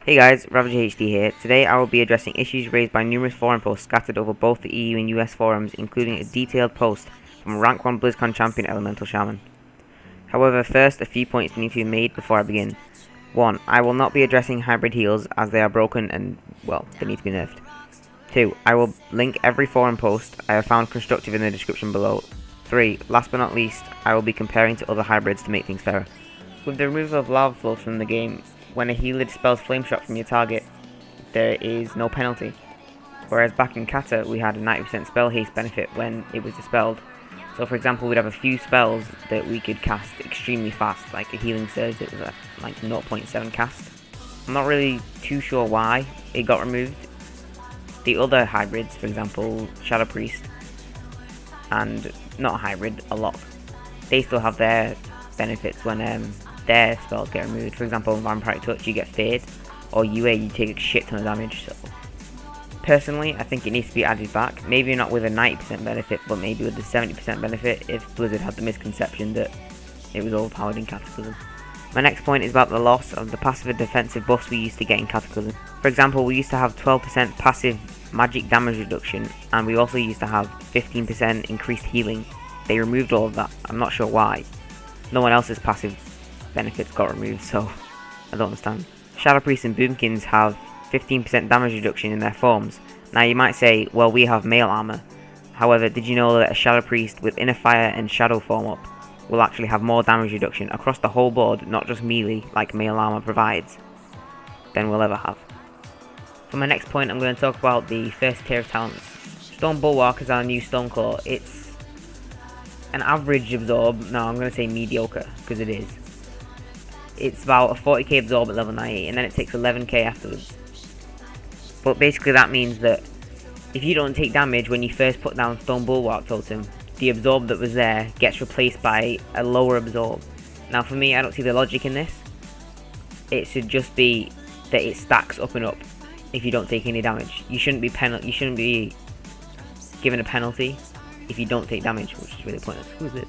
Hey guys, Ravager HD here. Today I will be addressing issues raised by numerous forum posts scattered over both the EU and US forums, including a detailed post from rank 1 BlizzCon champion Elemental Shaman. However, first a few points need to be made before I begin. 1. I will not be addressing hybrid heals as they are broken and, well, they need to be nerfed. 2. I will link every forum post I have found constructive in the description below. 3. Last but not least, I will be comparing to other hybrids to make things fairer. With the removal of lava flows from the game, when a healer dispels flame shot from your target, there is no penalty. Whereas back in Kata, we had a 90% spell haste benefit when it was dispelled. So for example, we'd have a few spells that we could cast extremely fast, like a healing surge that was a like 0.7 cast. I'm not really too sure why it got removed. The other hybrids, for example, Shadow Priest, and not a hybrid, alot, they still have their benefits when their spells get removed. For example, in Vampiric Touch you get Fade, or UA you take a shit ton of damage. So personally, I think it needs to be added back. Maybe not with a 90% benefit, but maybe with the 70% benefit if Blizzard had the misconception that it was overpowered in Cataclysm. My next point is about the loss of the passive and defensive buffs we used to get in Cataclysm. For example, we used to have 12% passive magic damage reduction, and we also used to have 15% increased healing. They removed all of that. I'm not sure why. No one else's passive benefits got removed, so I don't understand. Shadow Priests and Boomkins have 15% damage reduction in their forms. Now you might say, well, we have mail armor. However, did you know that a Shadow Priest with Inner Fire and Shadow form up will actually have more damage reduction across the whole board, not just melee like mail armor provides, than we'll ever have. For my next point, I'm going to talk about the first tier of talents. Stone Bulwark is our new Stoneclaw. It's an average absorb. No, I'm going to say mediocre, because it is. It's about a 40k absorb at level 90, and then it takes 11k afterwards. But basically that means that if you don't take damage when you first put down Stone Bulwark Totem, the absorb that was there gets replaced by a lower absorb. Now for me, I don't see the logic in this. It should just be that it stacks up and up if you don't take any damage. You shouldn't be given a penalty if you don't take damage, which is really pointless. Who's this?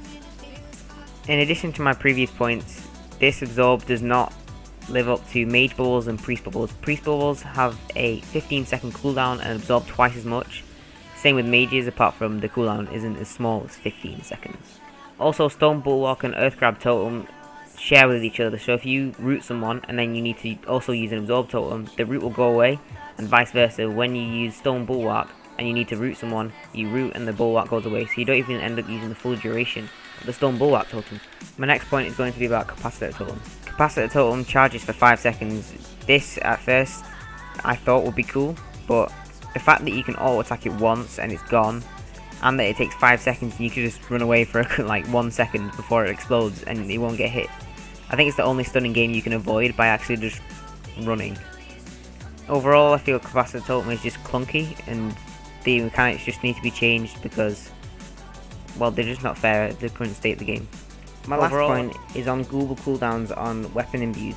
In addition to my previous points, this absorb does not live up to Mage Bubbles and Priest Bubbles. Priest Bubbles have a 15-second cooldown and absorb twice as much. Same with Mages, apart from the cooldown isn't as small as 15 seconds. Also, Stone Bulwark and Earthgrab Totem share with each other, so if you root someone and then you need to also use an absorb totem, the root will go away, and vice versa. When you use Stone Bulwark and you need to root someone, you root and the bulwark goes away, so you don't even end up using the full duration of the Stone Bulwark Totem. My next point is going to be about Capacitor Totem. Capacitor Totem charges for 5 seconds. This, at first, I thought would be cool, but the fact that you can auto-attack it once and it's gone, and that it takes 5 seconds and you can just run away for like 1 second before it explodes and it won't get hit. I think it's the only stunning game you can avoid by actually just running. Overall, I feel Capacitor Totem is just clunky, and the mechanics just need to be changed because, well, they're just not fair at the current state of the game. My last point is on global cooldowns on weapon imbues.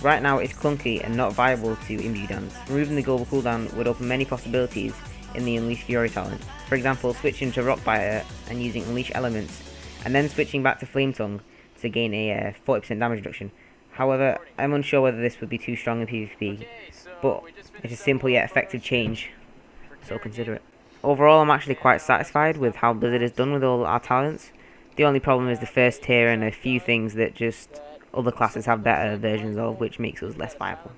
Right now it's clunky and not viable to imbue dance. Removing the global cooldown would open many possibilities in the Unleash Fury talent. For example, switching to Rockbiter and using Unleash Elements, and then switching back to Flame Tongue to gain a 40% damage reduction. However, I'm unsure whether this would be too strong in PvP, but it's a simple yet effective change, so consider it. Overall, I'm actually quite satisfied with how Blizzard has done with all our talents. The only problem is the first tier and a few things that just other classes have better versions of, which makes us less viable.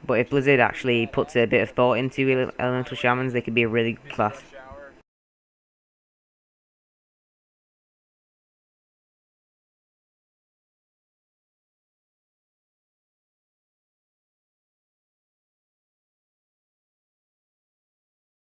But if Blizzard actually puts a bit of thought into Elemental Shamans, they could be a really good class.